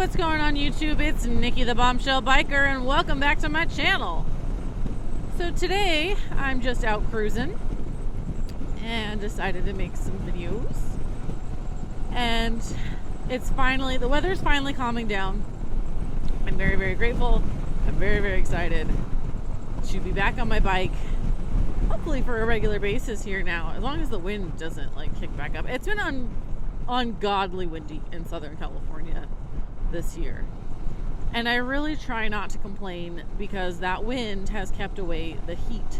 what's going on YouTube? It's Nikki the Bombshell Biker and welcome back to my channel. So today I'm just out cruising and decided to make some videos. And the weather's finally calming down. I'm very, very grateful. I'm very, very excited to be back on my bike. Hopefully for a regular basis here now, as long as the wind doesn't kick back up. It's been ungodly windy in Southern California this year. And I really try not to complain because that wind has kept away the heat.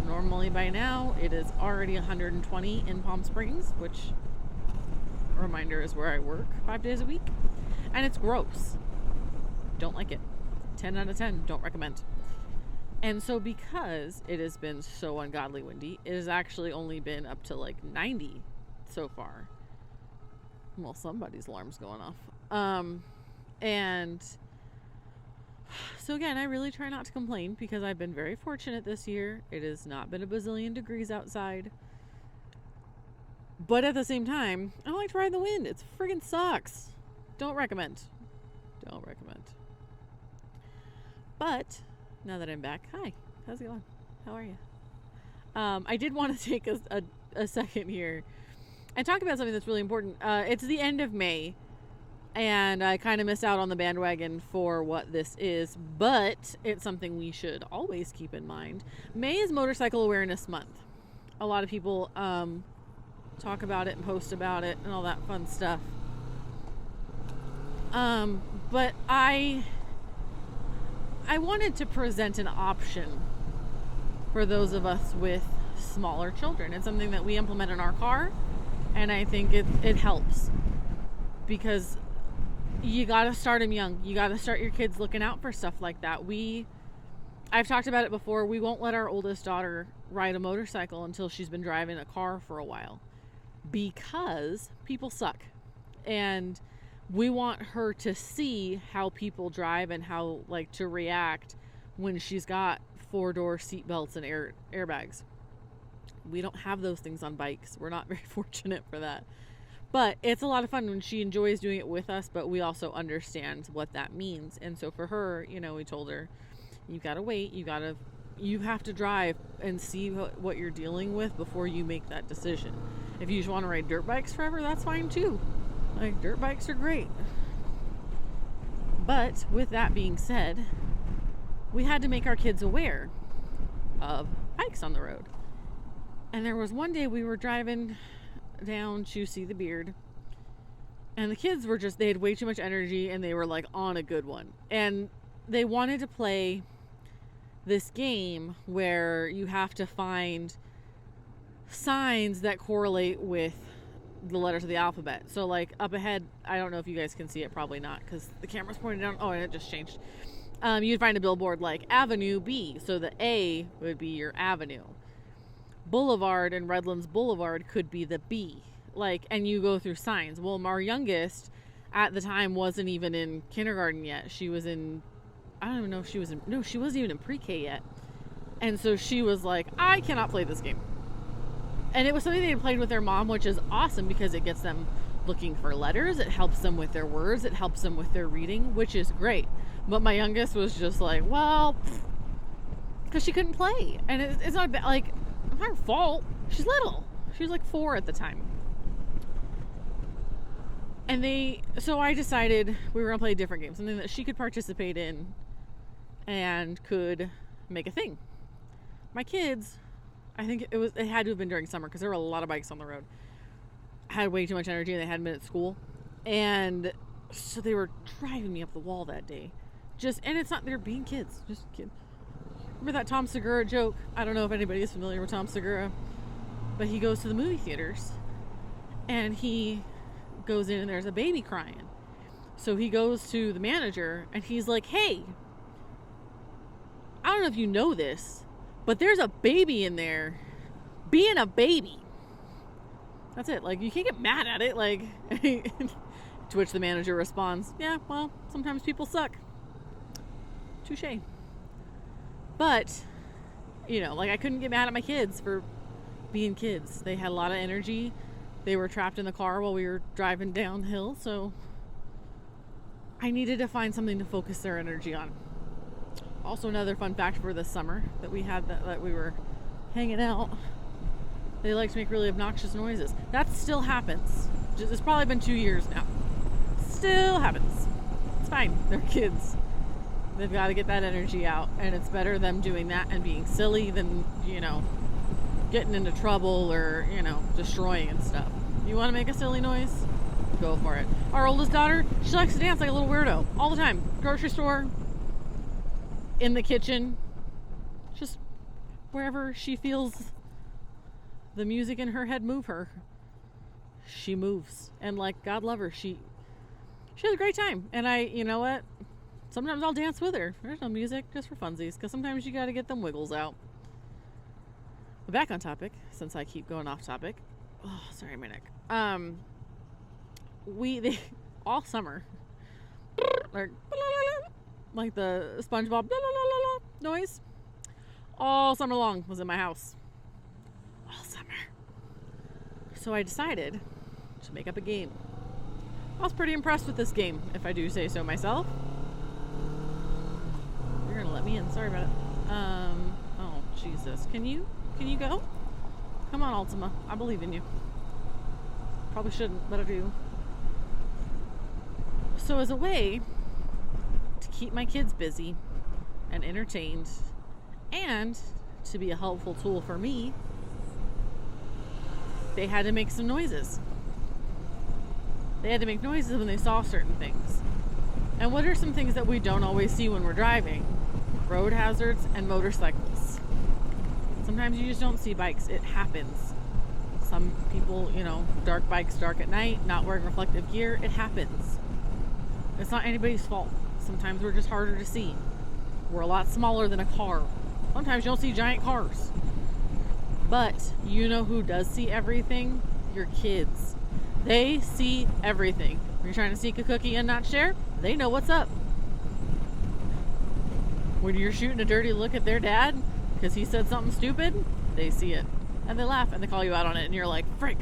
Normally by now it is already 120 in Palm Springs, which, reminder, is where I work 5 days a week. And it's gross. Don't like it. 10 out of 10, don't recommend. And so because it has been so ungodly windy, it has actually only been up to 90 so far. Well, somebody's alarm's going off. And so again, I really try not to complain because I've been very fortunate this year. It has not been a bazillion degrees outside. But at the same time, I don't like to ride in the wind. It friggin' sucks. Don't recommend. Don't recommend. But now that I'm back, hi, how's it going? How are you? I did want to take a second here and talk about something that's really important. It's the end of May, and I kind of missed out on the bandwagon for what this is, but it's something we should always keep in mind. May is Motorcycle Awareness Month. A lot of people talk about it and post about it and all that fun stuff. But I wanted to present an option for those of us with smaller children. It's something that we implement in our car, and I think it helps because you got to start them young. You got to start your kids looking out for stuff like that. I've talked about it before. We won't let our oldest daughter ride a motorcycle until she's been driving a car for a while because people suck. And we want her to see how people drive and how to react when she's got 4-door seat belts and airbags. We don't have those things on bikes. We're not very fortunate for that. But it's a lot of fun when she enjoys doing it with us, but we also understand what that means. And so for her, we told her, you got to wait. You have to drive and see what you're dealing with before you make that decision. If you just want to ride dirt bikes forever, that's fine too. Dirt bikes are great. But with that being said, we had to make our kids aware of bikes on the road. And there was one day we were driving down to see the beard, and the kids were they had way too much energy, and they were on a good one. And they wanted to play this game where you have to find signs that correlate with the letters of the alphabet. So up ahead, I don't know if you guys can see it, probably not because the camera's pointed down. Oh, and it just changed. You'd find a billboard Avenue B, so the A would be your avenue. Boulevard and Redlands Boulevard could be the B, and you go through signs. Well, our youngest at the time wasn't even in kindergarten yet. She was in, I don't even know if she was in, no, she wasn't even in pre-K yet. And so she was like, I cannot play this game. And it was something they had played with their mom, which is awesome because it gets them looking for letters. It helps them with their words. It helps them with their reading, which is great. But my youngest was just well, because she couldn't play. And it's not bad. It's not her fault. She's little. She was 4 at the time. And so I decided we were going to play a different game, something that she could participate in and could make a thing. My kids, I think it had to have been during summer because there were a lot of bikes on the road. Had way too much energy and they hadn't been at school. And so they were driving me up the wall that day. And it's not, they're being kids, just kids. Remember that Tom Segura joke? I don't know if anybody is familiar with Tom Segura, but he goes to the movie theaters and he goes in and there's a baby crying. So he goes to the manager and he's like, hey, I don't know if you know this, but there's a baby in there being a baby. That's it. You can't get mad at it. To which the manager responds, yeah, well, sometimes people suck. Touché. But, I couldn't get mad at my kids for being kids. They had a lot of energy. They were trapped in the car while we were driving downhill, so I needed to find something to focus their energy on. Also, another fun fact for this summer that we had that we were hanging out, they like to make really obnoxious noises. That still happens. It's probably been 2 years now. Still happens. It's fine. They're kids. They've got to get that energy out, and it's better them doing that and being silly than, getting into trouble or, destroying and stuff. You want to make a silly noise? Go for it. Our oldest daughter, she likes to dance like a little weirdo all the time. Grocery store, in the kitchen, just wherever she feels the music in her head move her, she moves. And like, God love her, she has a great time. And you know what? Sometimes I'll dance with her. There's no music, just for funsies, because sometimes you got to get them wiggles out. But back on topic, since I keep going off topic. Oh, sorry, my neck. They all summer, like the SpongeBob noise, all summer long was in my house. All summer. So I decided to make up a game. I was pretty impressed with this game, if I do say so myself. You're gonna let me in. Sorry about it. Oh Jesus. Can you go? Come on, Ultima. I believe in you. Probably shouldn't, but I do. So as a way to keep my kids busy and entertained, and to be a helpful tool for me, they had to make some noises. They had to make noises when they saw certain things. And what are some things that we don't always see when we're driving? Road hazards and motorcycles. Sometimes you just don't see bikes. It happens. Some people, dark bikes, dark at night, not wearing reflective gear. It happens. It's not anybody's fault. Sometimes we're just harder to see. We're a lot smaller than a car. Sometimes you don't see giant cars. But you know who does see everything? Your kids. They see everything. When you're trying to sneak a cookie and not share, they know what's up. When you're shooting a dirty look at their dad because he said something stupid, they see it. And they laugh and they call you out on it, and you're like, frick.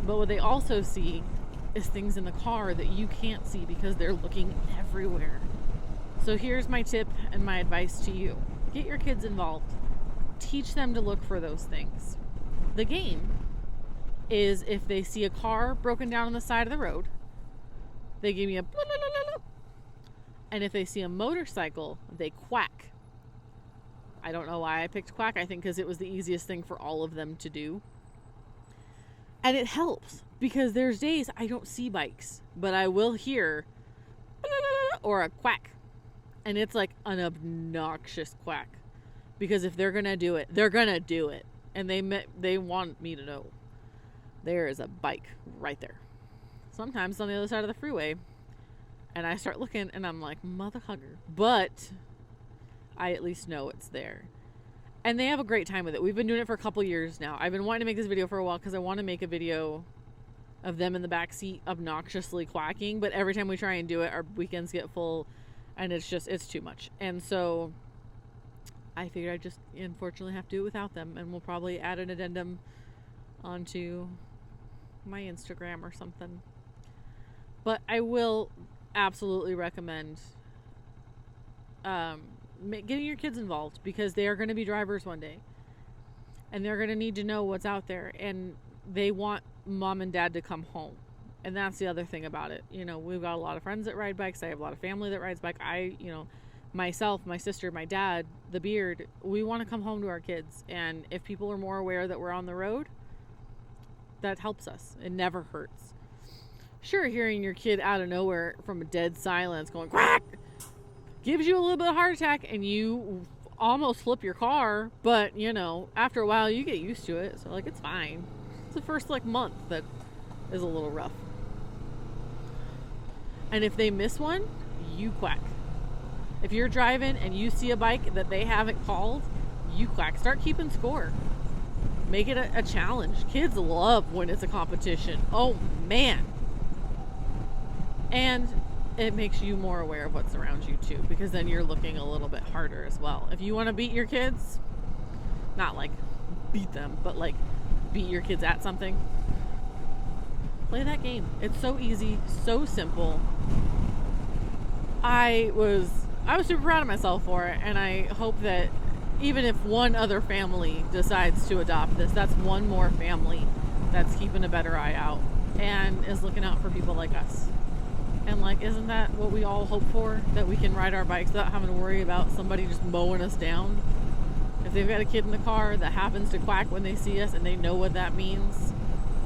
But what they also see is things in the car that you can't see because they're looking everywhere. So here's my tip and my advice to you. Get your kids involved. Teach them to look for those things. The game is if they see a car broken down on the side of the road, they give me a blah, blah, blah, blah. And if they see a motorcycle, they quack. I don't know why I picked quack. I think because it was the easiest thing for all of them to do. And it helps because there's days I don't see bikes, but I will hear or a quack. And it's like an obnoxious quack. Because if they're going to do it, they're going to do it. And they want me to know. There is a bike right there. Sometimes on the other side of the freeway. And I start looking and I'm like, mother hugger. But I at least know it's there. And they have a great time with it. We've been doing it for a couple years now. I've been wanting to make this video for a while because I want to make a video of them in the back seat obnoxiously quacking. But every time we try and do it, our weekends get full and it's too much. And so I figured I'd just unfortunately have to do it without them. And we'll probably add an addendum onto my Instagram or something. But I will absolutely recommend getting your kids involved because they are going to be drivers one day. And they're going to need to know what's out there. And they want mom and dad to come home. And that's the other thing about it. We've got a lot of friends that ride bikes. I have a lot of family that rides bike. Myself, my sister, my dad, the beard, we want to come home to our kids. And if people are more aware that we're on the road, that helps us. It never hurts. Sure, hearing your kid out of nowhere from a dead silence going quack gives you a little bit of heart attack and you almost flip your car, but after a while you get used to it, so it's fine. It's the first month that is a little rough. And if they miss one, you quack. If you're driving and you see a bike that they haven't called, you quack. Start keeping score. Make it a challenge. Kids love when it's a competition. Oh man. And it makes you more aware of what's around you too, because then you're looking a little bit harder as well. If you want to beat your kids, not beat them, but beat your kids at something, Play that game. It's so easy, so simple. I was super proud of myself for it, and I hope that even if one other family decides to adopt this, that's one more family that's keeping a better eye out and is looking out for people like us. And like, isn't that what we all hope for? That we can ride our bikes without having to worry about somebody just mowing us down? If they've got a kid in the car that happens to quack when they see us and they know what that means,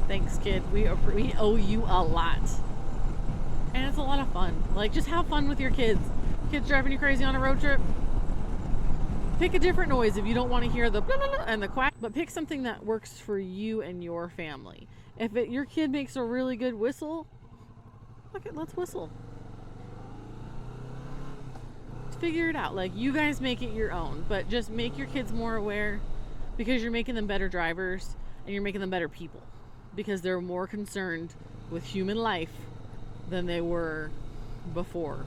thanks, kid. We owe you a lot. And it's a lot of fun. Like, just have fun with your kids. Kids driving you crazy on a road trip? Pick a different noise if you don't want to hear the blah, blah, blah and the quack, but pick something that works for you and your family. If your kid makes a really good whistle, let's whistle. Figure it out. Like, you guys make it your own, but just make your kids more aware, because you're making them better drivers and you're making them better people, because they're more concerned with human life than they were before.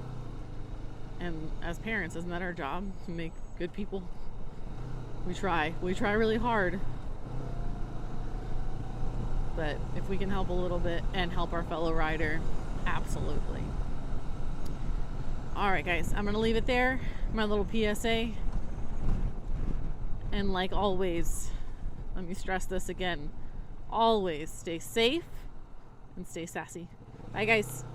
And as parents, isn't that our job, to make good people? We try really hard, but if we can help a little bit and help our fellow rider, absolutely. All right, guys, I'm gonna leave it there, my little PSA. And like always, let me stress this again, always stay safe and stay sassy. Bye, guys.